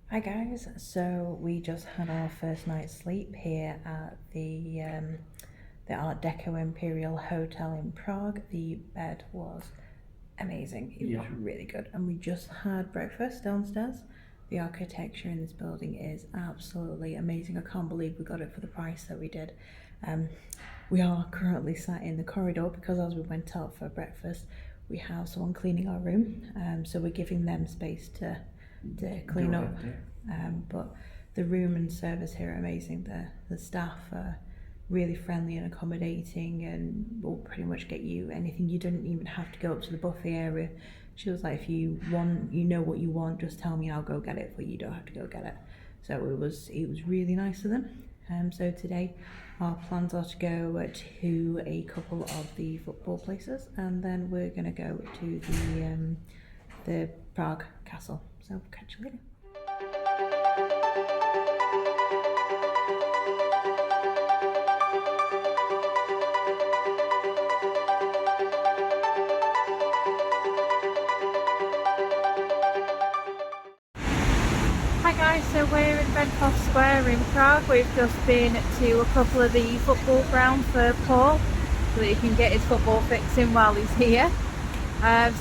Hi guys, so we just had our first night's sleep here at the Art Deco Imperial Hotel in Prague. The bed was amazing, it was really good, and we just had breakfast downstairs. The architecture in this building is absolutely amazing. I can't believe we got it for the price that we did. We are currently sat in the corridor because as we went out for breakfast, we have someone cleaning our room, so we're giving them space to clean up. But the room and service here are amazing. The staff are really friendly and accommodating and will pretty much get you anything. You don't even have to go up to the buffet area. She was like, if you want, you know what you want, just tell me and I'll go get it for you. You don't have to go get it. So it was really nice of them. So today our plans are to go to a couple of the football places, and then we're going to go to the Prague Castle. So catch you later. Hi guys, so we're in Bedford Square in Prague. We've just been to a couple of the football grounds for Paul so that he can get his football fix in while he's here.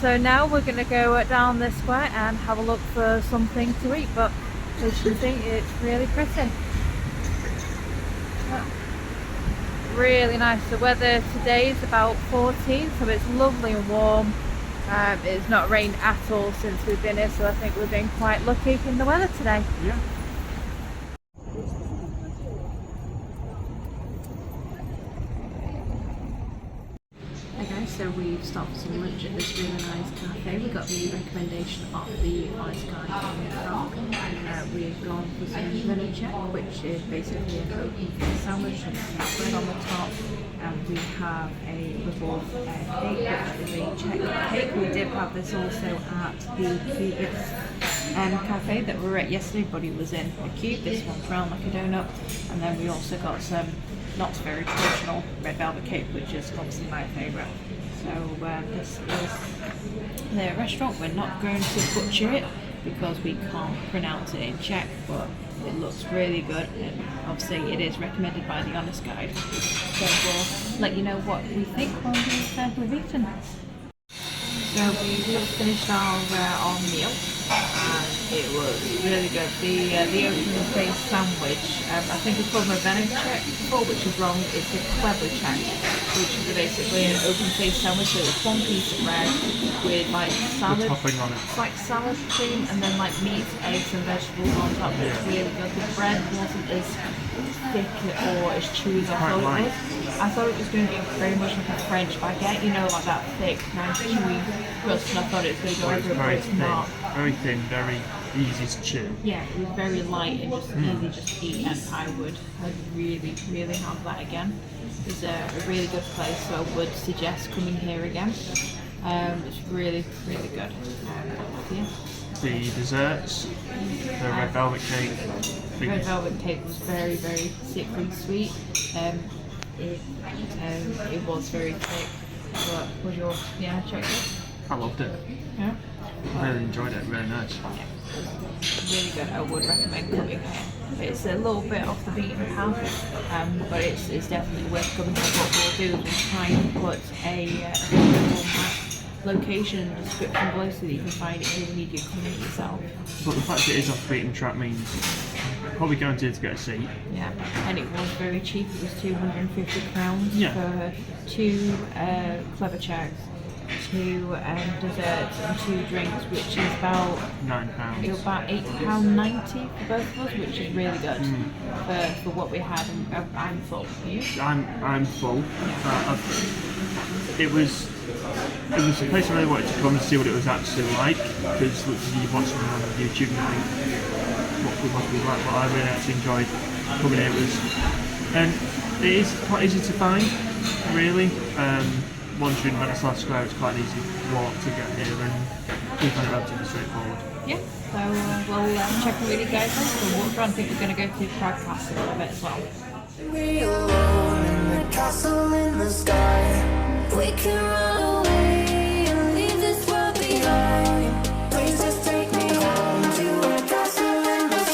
So now we're going to go down this square and have a look for something to eat, but as you can see it's really pretty. Really nice. The weather today is about 14, so it's lovely and warm. It's not rained at all since we've been here, so I think we've been quite lucky in the weather today. Yeah. Hi guys, so we've stopped for some lunch at this really nice cafe. We got the recommendation of the ice guy in Prague. We've gone for some Veliček, which is basically an open face sandwich with bread on the top. And we have a little cake, which is a Czech cake. We did have this also at the previous cafe that we were at yesterday, but it was in a cube. This one's round like a donut. And then we also got some not very traditional red velvet cake, which is obviously my favourite. So this is the restaurant. We're not going to butcher it because we can't pronounce it in Czech, but it looks really good, and obviously it is recommended by the Honest Guide. So we'll let you know what we think when we've eaten. So we just finished our meal, and it was really good. The open face sandwich, I think it's called a Veliček before, which is wrong. It's a Kleberček, which is basically an open face sandwich. So it's one piece of bread with like salad, the topping on it. It's like salad cream, and then like meat, eggs, and vegetables on top. It's really good. The bread wasn't as thick or as chewy as I thought it was. I thought it was going to be very much like a French baguette, you know, like that thick, nice chewy crust, and I thought it was going to go over, but it's not. Very thin, very easy to chew. Yeah, it was very light and just easy just to eat, and I'd really, really have that again. It's a really good place, so I would suggest coming here again. It's really, really good. Yeah. The desserts, the red velvet cake. Red velvet cake was very, very sickly sweet. It was very thick. But was your chocolate? I loved it. Yeah. I really enjoyed it. Really nice. Yeah. Really good. I would recommend coming here. It's a little bit off the beaten path, but it's definitely worth coming to. What we'll do is we'll try and put a Google map location in the description below so that you can find it if you need to come in yourself. But the fact it is off the beaten track means probably guaranteed to get a seat. Yeah, and it was very cheap. It was £250 Yeah. for two Kleberčeks, two desserts and two drinks, which is about £9. it was about £8.90 for both of us, which is really good for what we had. And I'm full. You? I'm full. It was a place I really wanted to come and see what it was actually like, because you watch something on YouTube and think what it must be like, but I really actually enjoyed coming here. It is quite easy to find, really. Once you're in Michelin Star, it's quite an easy walk to get here, and we find it relatively straightforward. Yeah, so we'll check in with you guys later. We'll walk around. I think we're going to go to Prague Castle a bit as well. We alone in the castle in the sky. We can run away and leave this world behind. Please just take me home to a castle in the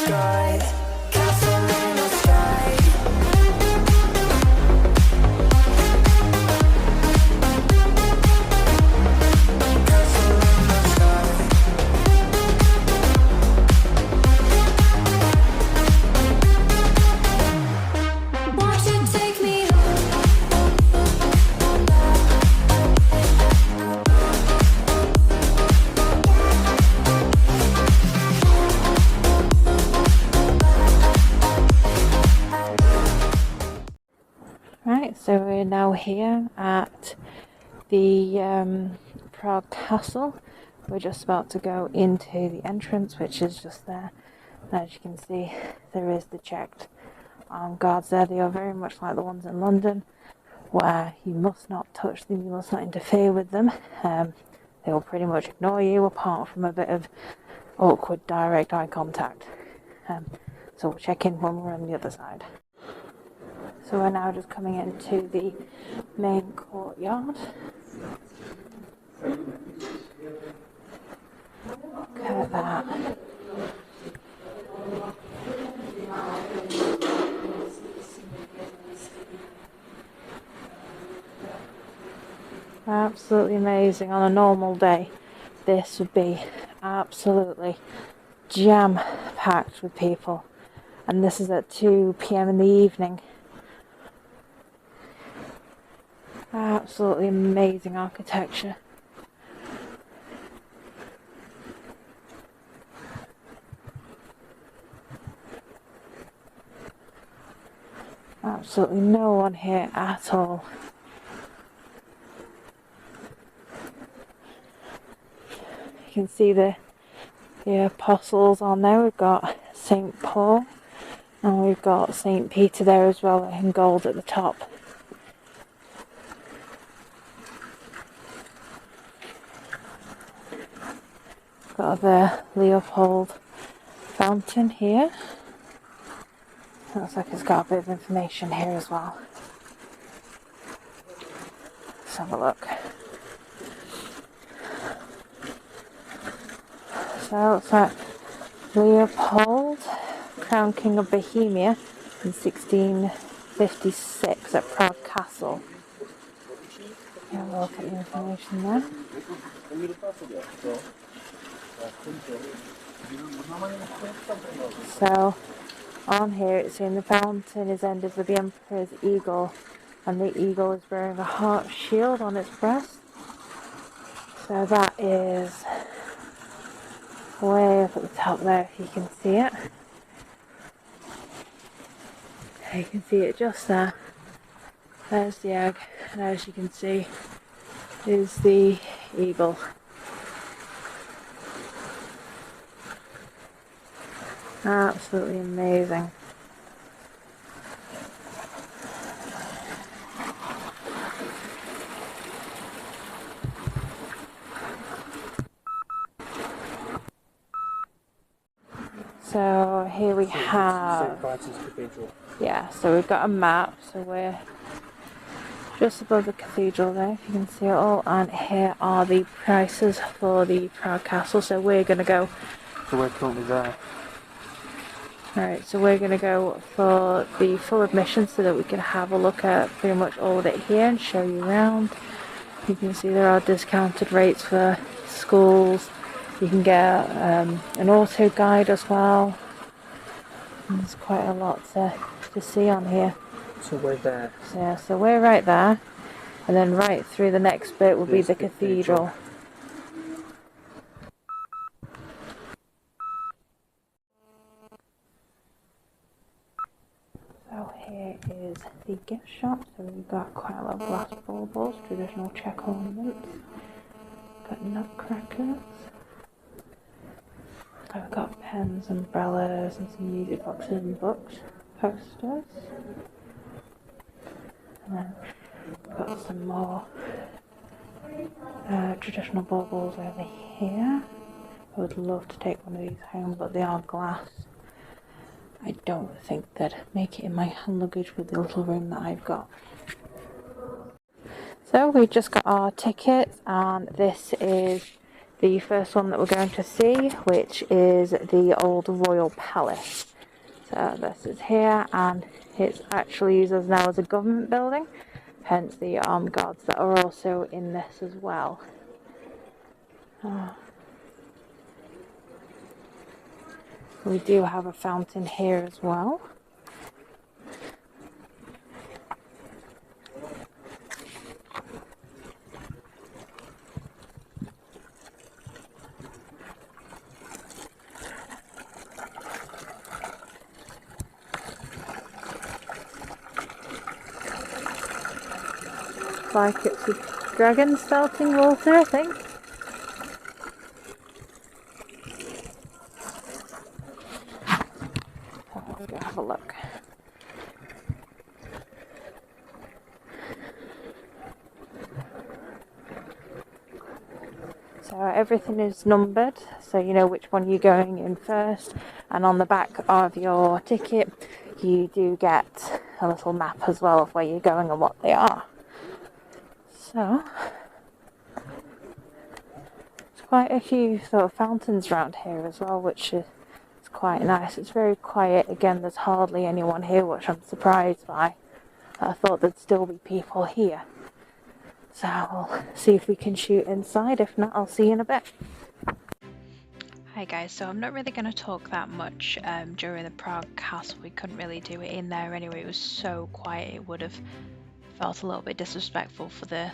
now here at the Prague Castle. We're just about to go into the entrance, which is just there. And as you can see, there is the checked armed guards there. They are very much like the ones in London, where you must not touch them, you must not interfere with them. They will pretty much ignore you, apart from a bit of awkward direct eye contact. So we'll check in when we're on the other side. So we're now just coming into the main courtyard. Look at that. Absolutely amazing. On a normal day, this would be absolutely jam-packed with people. And this is at 2 p.m. in the evening. Absolutely amazing architecture. Absolutely no one here at all. You can see the apostles on there. We've got St. Paul and we've got St. Peter there as well in gold at the top. Got the Leopold fountain here. Looks like it's got a bit of information here as well. Let's have a look. So it's like Leopold, crowned King of Bohemia in 1656 at Prague Castle. Have a look at the information there. So on here it's saying the fountain is ended with the Emperor's eagle, and the eagle is wearing a heart shield on its breast. So that is way up at the top there, if you can see it. You can see it just there. There's the egg, and as you can see is the eagle. Absolutely amazing. So here we have, yeah, so we've got a map, so we're just above the cathedral there, if you can see it all, and here are the prices for the Prague Castle. So we're going to go, So we're currently there. right, so we're going to go for the full admission so that we can have a look at pretty much all of it here and show you around. You can see there are discounted rates for schools. You can get an auto guide as well. And there's quite a lot to see on here. So we're there. So, yeah, so we're right there, and then right through the next bit will be the cathedral. So here is the gift shop. So we've got quite a lot of glass baubles, traditional Czech ornaments. Got nutcrackers. I've got pens, umbrellas, and some music boxes and books, posters. And then we've got some more traditional baubles over here. I would love to take one of these home, but they are glass. I don't think they'd make it in my hand luggage with the little room that I've got. So we just got our tickets, and this is the first one that we're going to see, which is the old royal palace. So this is here, and it's actually used as now as a government building, hence the armed guards that are also in this as well. We do have a fountain here as well. looks like it's a dragon spouting water, I think. Let's go have a look. So everything is numbered, so you know which one you're going in first, and on the back of your ticket you do get a little map as well of where you're going and what they are. So there's quite a few sort of fountains around here as well, which is quite nice. It's very quiet. Again, there's hardly anyone here, which I'm surprised by. I thought there'd still be people here. So we'll see if we can shoot inside. If not, I'll see you in a bit. Hi guys, so I'm not really going to talk that much during the Prague Castle. We couldn't really do it in there anyway. It was so quiet. It would have felt a little bit disrespectful for the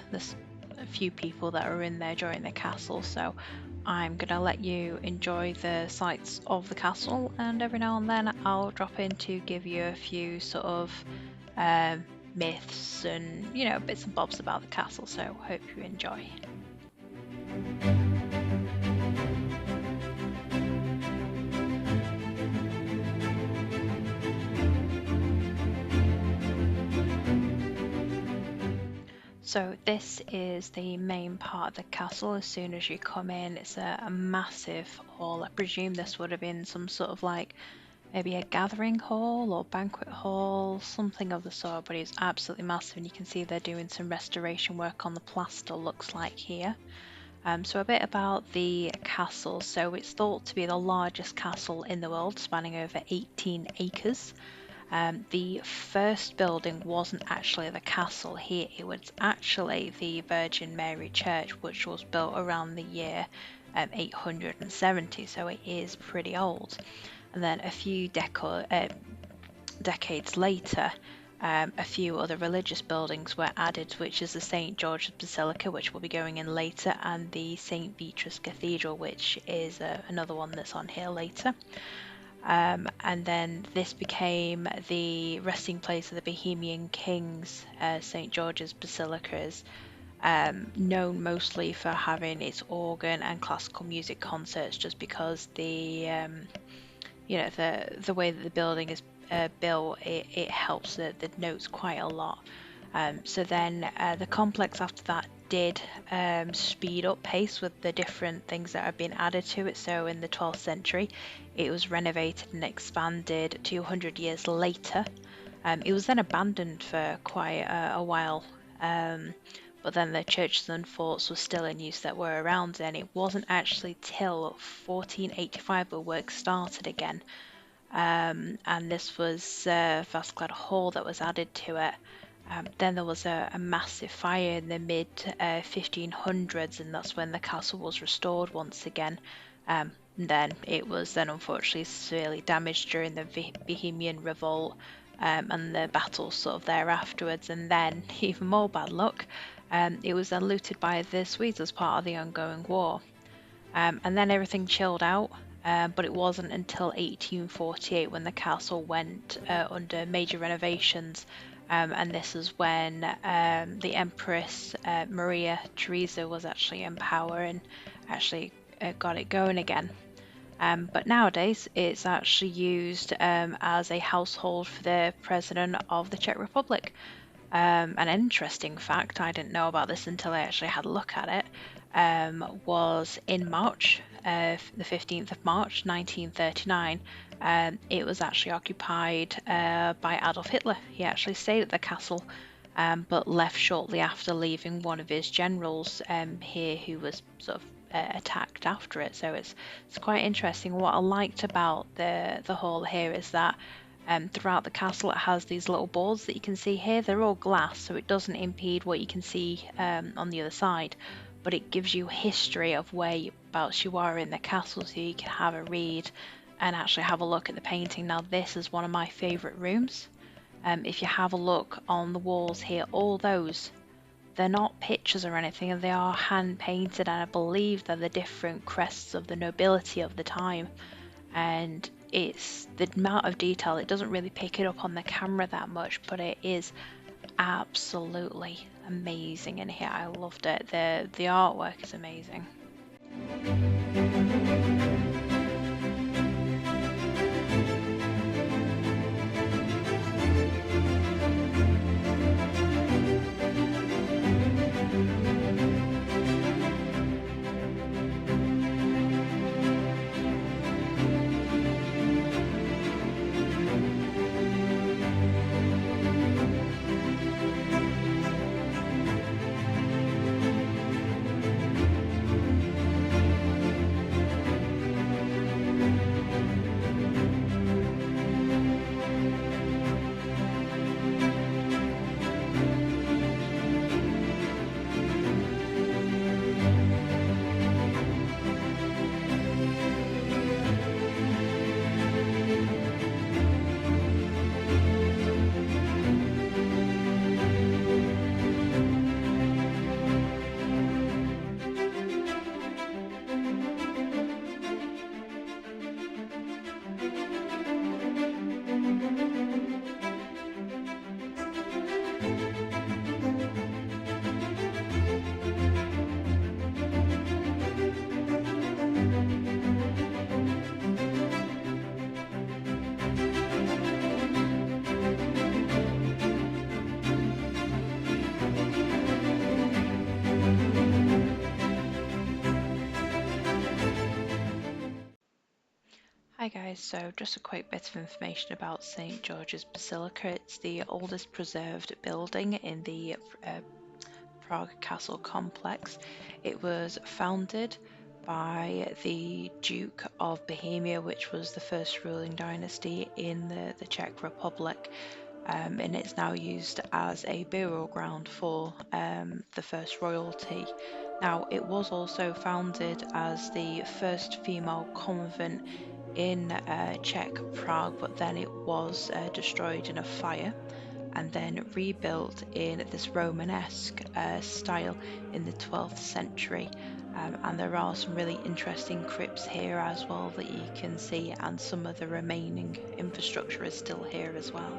few people that are in there during the castle. So I'm going to let you enjoy the sights of the castle, and every now and then I'll drop in to give you a few sort of myths and, you know, bits and bobs about the castle. So hope you enjoy. So this is the main part of the castle. As soon as you come in, it's a massive hall. I presume this would have been some sort of like maybe a gathering hall or banquet hall, something of the sort, but it's absolutely massive, and you can see they're doing some restoration work on the plaster, looks like here. So a bit about the castle. So it's thought to be the largest castle in the world, spanning over 18 acres. The first building wasn't actually the castle here, it was actually the Virgin Mary Church, which was built around the year 870, so it is pretty old. And then a few decades later, a few other religious buildings were added, which is the St. George's Basilica, which we'll be going in later, and the St. Beatrice Cathedral, which is another one that's on here later. And then this became the resting place of the Bohemian kings. St. George's Basilica is known mostly for having its organ and classical music concerts, just because the way that the building is built, it helps the notes quite a lot. So then the complex after that did speed up pace with the different things that have been added to it. So in the 12th century it was renovated and expanded. 200 years later it was then abandoned for quite a while, but then the churches and forts were still in use that were around, and it wasn't actually till 1485 the work started again. And this was Vasclad Hall that was added to it. Then there was a massive fire in the mid 1500s, and that's when the castle was restored once again. Then it was then unfortunately severely damaged during the Bohemian Revolt and the battles sort of there afterwards. And then, even more bad luck, it was then looted by the Swedes as part of the ongoing war. And then everything chilled out. But it wasn't until 1848 when the castle went under major renovations, and this is when the Empress Maria Theresa was actually in power and actually got it going again. But nowadays it's actually used as a household for the President of the Czech Republic. An interesting fact, I didn't know about this until I actually had a look at it, was in March, the 15th of March 1939, it was actually occupied by Adolf Hitler. He actually stayed at the castle, but left shortly after, leaving one of his generals here who was sort of attacked after it. So it's quite interesting. What I liked about the hall here is that throughout the castle it has these little boards that you can see here. They're all glass, so it doesn't impede what you can see on the other side, but it gives you history of whereabouts you are in the castle, so you can have a read and actually have a look at the painting. Now this is one of my favourite rooms. If you have a look on the walls here, all those, they're not pictures or anything, and they are hand painted, and I believe they're the different crests of the nobility of the time. And it's the amount of detail, it doesn't really pick it up on the camera that much, but it is absolutely amazing in here. I loved it. The artwork is amazing. Hi guys, so just a quick bit of information about St George's Basilica. It's the oldest preserved building in the Prague Castle complex. It was founded by the Duke of Bohemia, which was the first ruling dynasty in the Czech Republic, and it's now used as a burial ground for the first royalty. Now, it was also founded as the first female convent in Czech Prague, but then it was destroyed in a fire and then rebuilt in this Romanesque style in the 12th century. And there are some really interesting crypts here as well that you can see, and some of the remaining infrastructure is still here as well.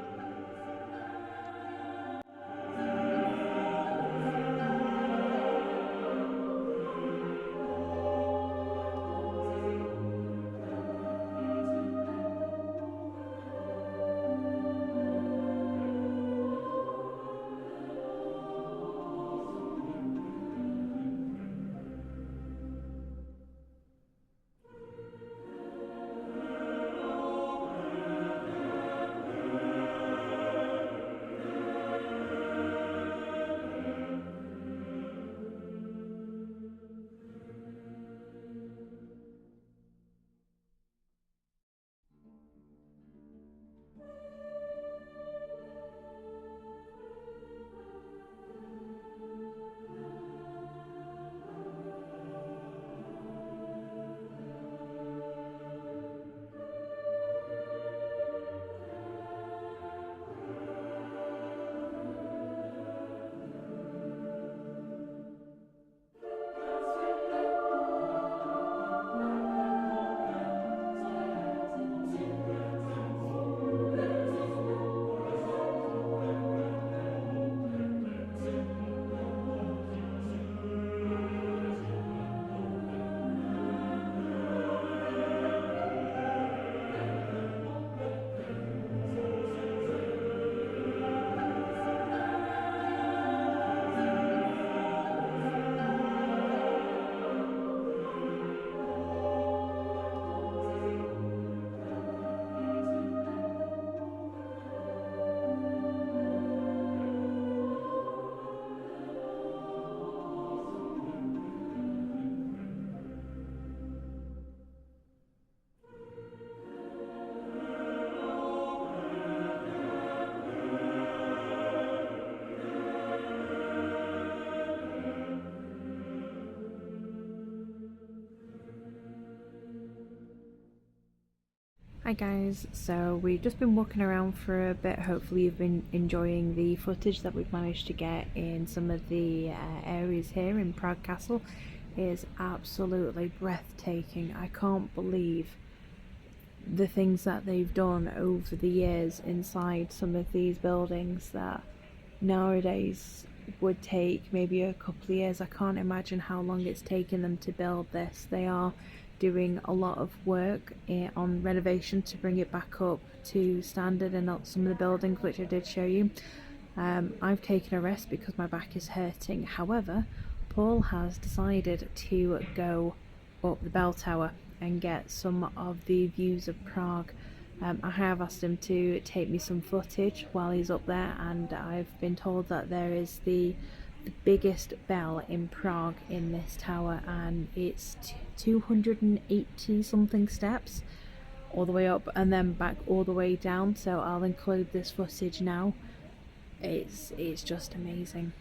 Hi guys, so we've just been walking around for a bit. Hopefully you've been enjoying the footage that we've managed to get in some of the areas here in Prague Castle. It is absolutely breathtaking. I can't believe the things that they've done over the years inside some of these buildings that nowadays would take maybe a couple of years. I can't imagine how long it's taken them to build this. They are doing a lot of work on renovation to bring it back up to standard, and not some of the buildings which I did show you. I've taken a rest because my back is hurting. However, Paul has decided to go up the bell tower and get some of the views of Prague. I have asked him to take me some footage while he's up there, and I've been told that there is the biggest bell in Prague in this tower, and it's 280 something steps all the way up and then back all the way down. So I'll include this footage now. It's just amazing.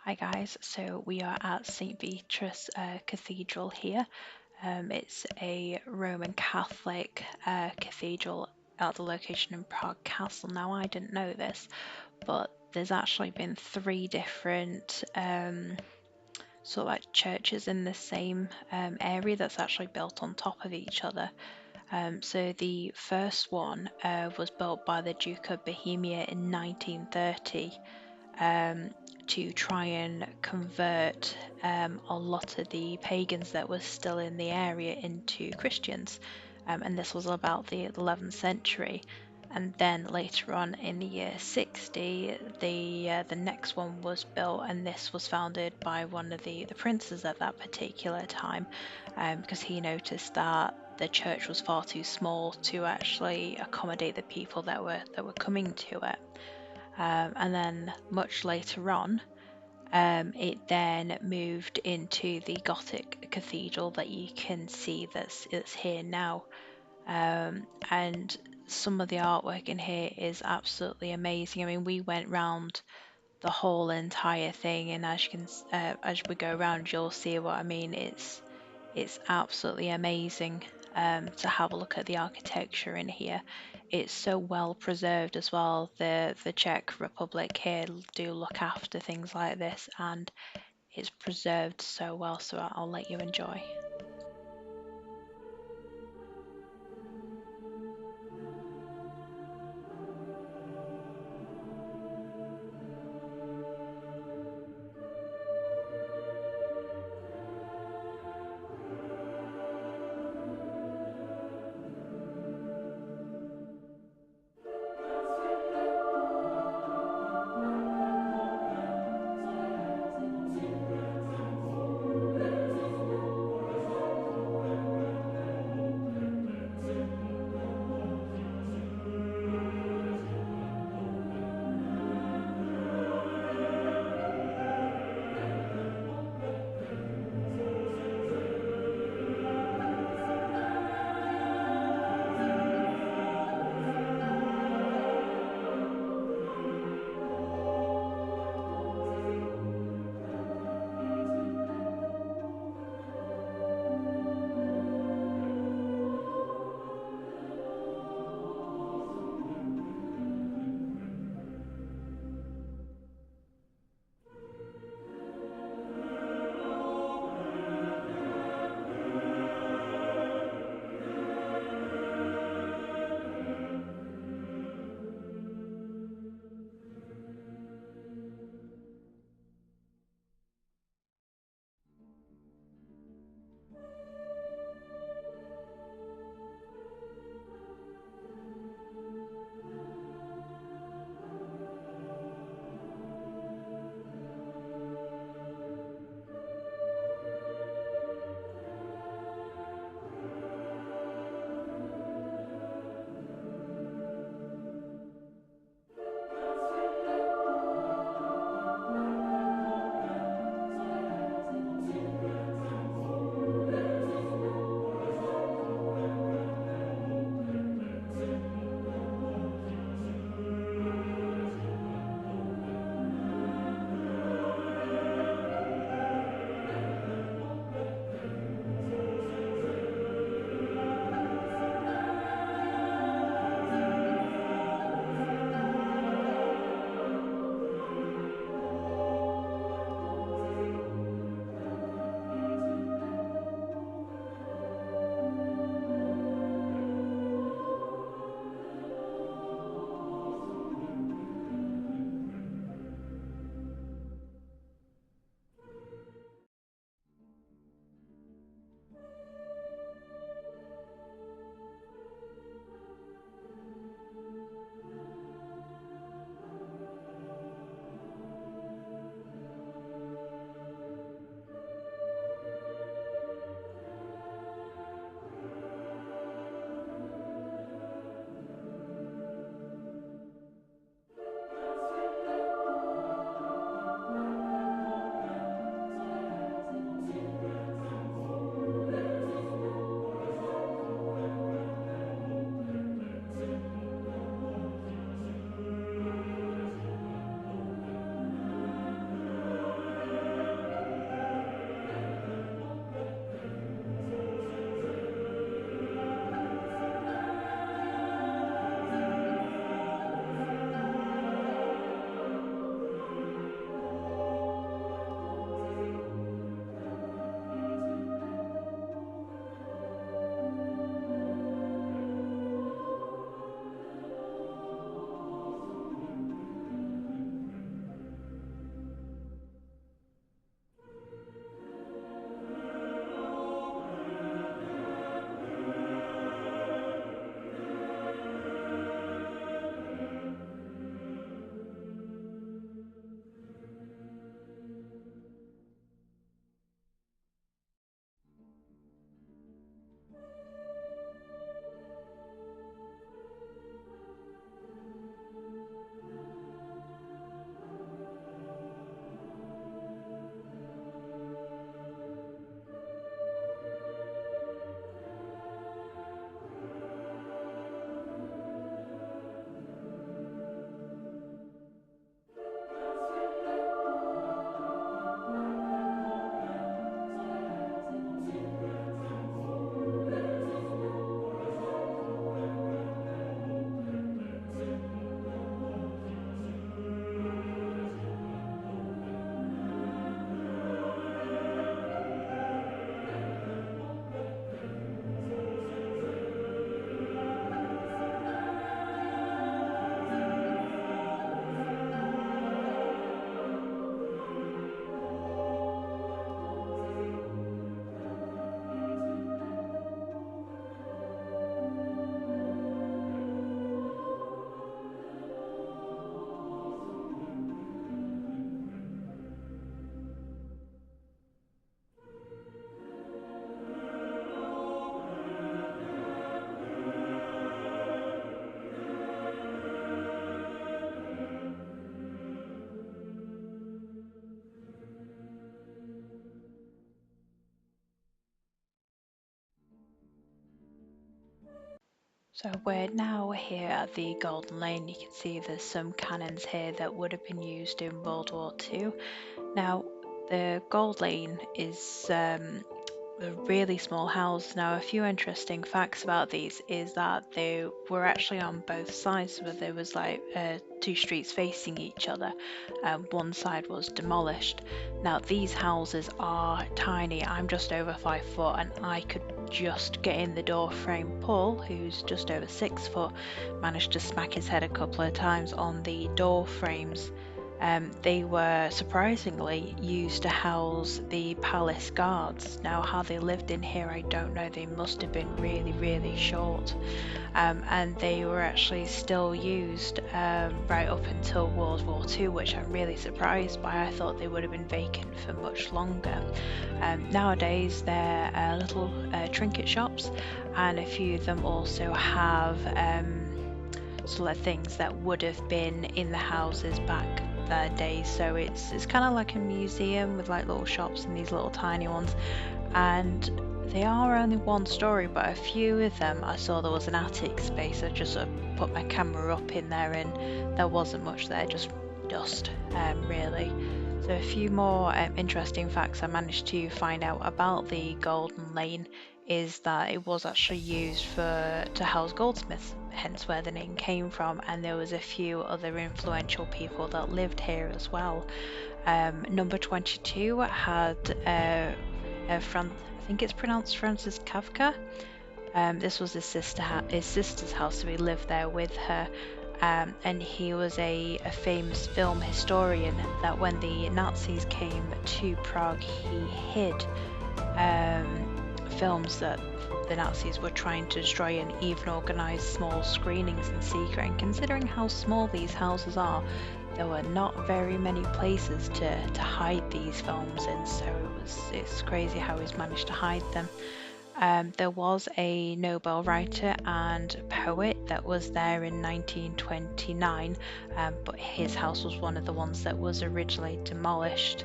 Hi guys, so we are at St. Beatrice Cathedral here. It's a Roman Catholic cathedral at the location in Prague Castle. Now I didn't know this, but there's actually been 3 different sort of like churches in the same area that's actually built on top of each other. So the first one was built by the Duke of Bohemia in 1930. To try and convert a lot of the pagans that were still in the area into Christians, and this was about the 11th century. And then later on in the year 60, the next one was built, and this was founded by one of the princes at that particular time, because he noticed that the church was far too small to actually accommodate the people that were coming to it. And then much later on, It then moved into the Gothic cathedral that you can see that's here now. And some of the artwork in here is absolutely amazing. I mean, we went round the whole entire thing, and as we go around, you'll see what I mean. It's absolutely amazing to have a look at the architecture in here. It's so well preserved as well. The Czech Republic here do look after things like this, and it's preserved so well. So I'll let you enjoy. So we're now here at the Golden Lane. You can see there's some cannons here that would have been used in World War II. Now, the Gold Lane is a really small house. Now, a few interesting facts about these is that they were actually on both sides, but there was like two streets facing each other. One side was demolished. Now, these houses are tiny. I'm just over 5 foot, and I could just get in the door frame. Paul, who's just over 6 foot, managed to smack his head a couple of times on the door frames. They were surprisingly used to house the palace guards. Now, how they lived in here, I don't know. They must have been really, really short. And they were actually still used right up until World War II, which I'm really surprised by. I thought they would have been vacant for much longer. Nowadays, they're little trinket shops, and a few of them also have sort of things that would have been in the houses back their days. So it's kind of like a museum with like little shops and these little tiny ones, and they are only one story, but a few of them I saw there was an attic space. I just sort of put my camera up in there and there wasn't much there, just dust really. So a few more interesting facts I managed to find out about the Golden Lane is that it was actually used to house goldsmiths, hence where the name came from, and there was a few other influential people that lived here as well. Number 22 had I think it's pronounced Francis Kafka. This was his sister's house, so he lived there with her. And he was a famous film historian that when the Nazis came to Prague, he hid films that the Nazis were trying to destroy and even organised small screenings in secret. And considering how small these houses are, there were not very many places to hide these films in, so it's crazy how he's managed to hide them. There was a Nobel writer and poet that was there in 1929, but his house was one of the ones that was originally demolished.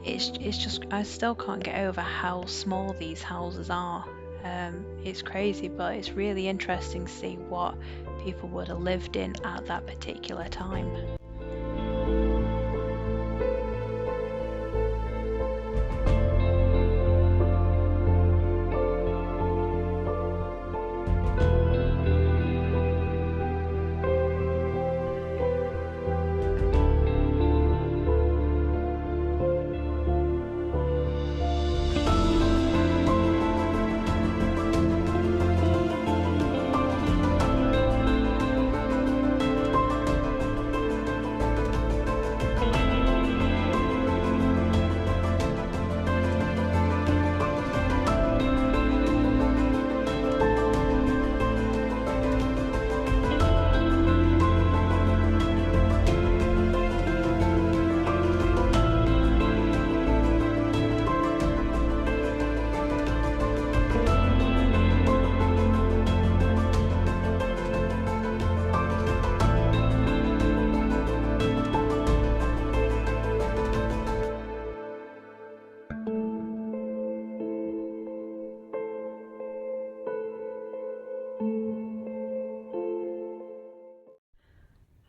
It's just, I still can't get over how small these houses are. It's crazy, but it's really interesting to see what people would have lived in at that particular time.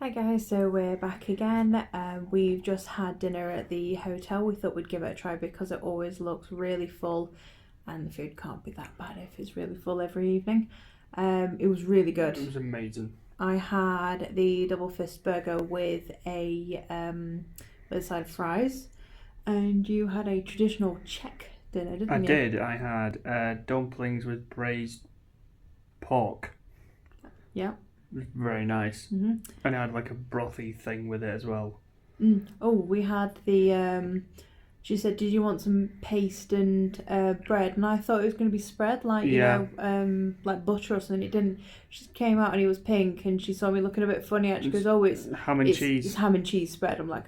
Hi guys, so we're back again. We've just had dinner at the hotel. We thought we'd give it a try because it always looks really full and the food can't be that bad if it's really full every evening. It was really good. It was amazing. I had the double fist burger with a side of fries, and you had a traditional Czech dinner, didn't you? I did. I had dumplings with braised pork. Yeah. It was very nice. Mm-hmm. And I had like a brothy thing with it as well. Oh, we had the she said, did you want some paste and bread? And I thought it was going to be spread like you know, like butter or something. It didn't. She came out and it was pink, and she saw me looking a bit funny, and she goes, oh, it's ham and cheese. It's ham and cheese spread. I'm like,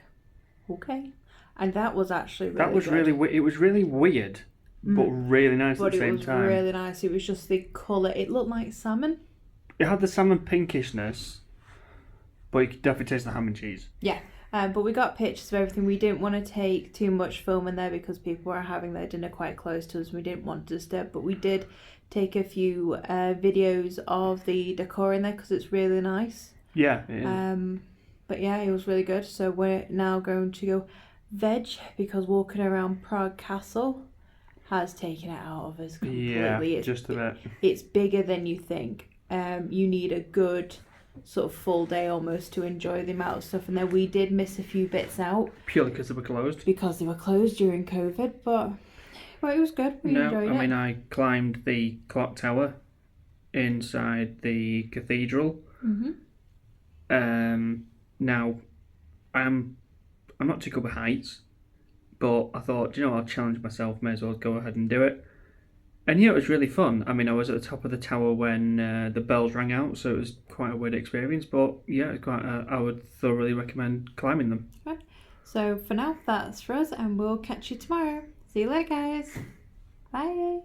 okay. And that was actually really that was good. it was really weird, but really nice at the same time. But it was really nice. It was just the colour. It looked like salmon. It had the salmon pinkishness, but you could definitely taste the ham and cheese. Yeah, but we got pictures of everything. We didn't want to take too much film in there because people were having their dinner quite close to us. We didn't want to disturb, but we did take a few videos of the decor in there because it's really nice. Yeah. It is. But yeah, it was really good. So we're now going to go veg because walking around Prague Castle has taken it out of us completely. Yeah, just a bit. It's bigger than you think. You need a good sort of full day almost to enjoy the amount of stuff in there. We did miss a few bits out Purely because they were closed. because they were closed during COVID, but it was good. We enjoyed it. I mean, I climbed the clock tower inside the cathedral. Now, I'm not too good with heights, but I thought, I'll challenge myself. May as well go ahead and do it. And yeah, it was really fun. I mean, I was at the top of the tower when the bells rang out, so it was quite a weird experience. But yeah, it was I would thoroughly recommend climbing them. Okay. So for now, that's for us, and we'll catch you tomorrow. See you later, guys. Bye.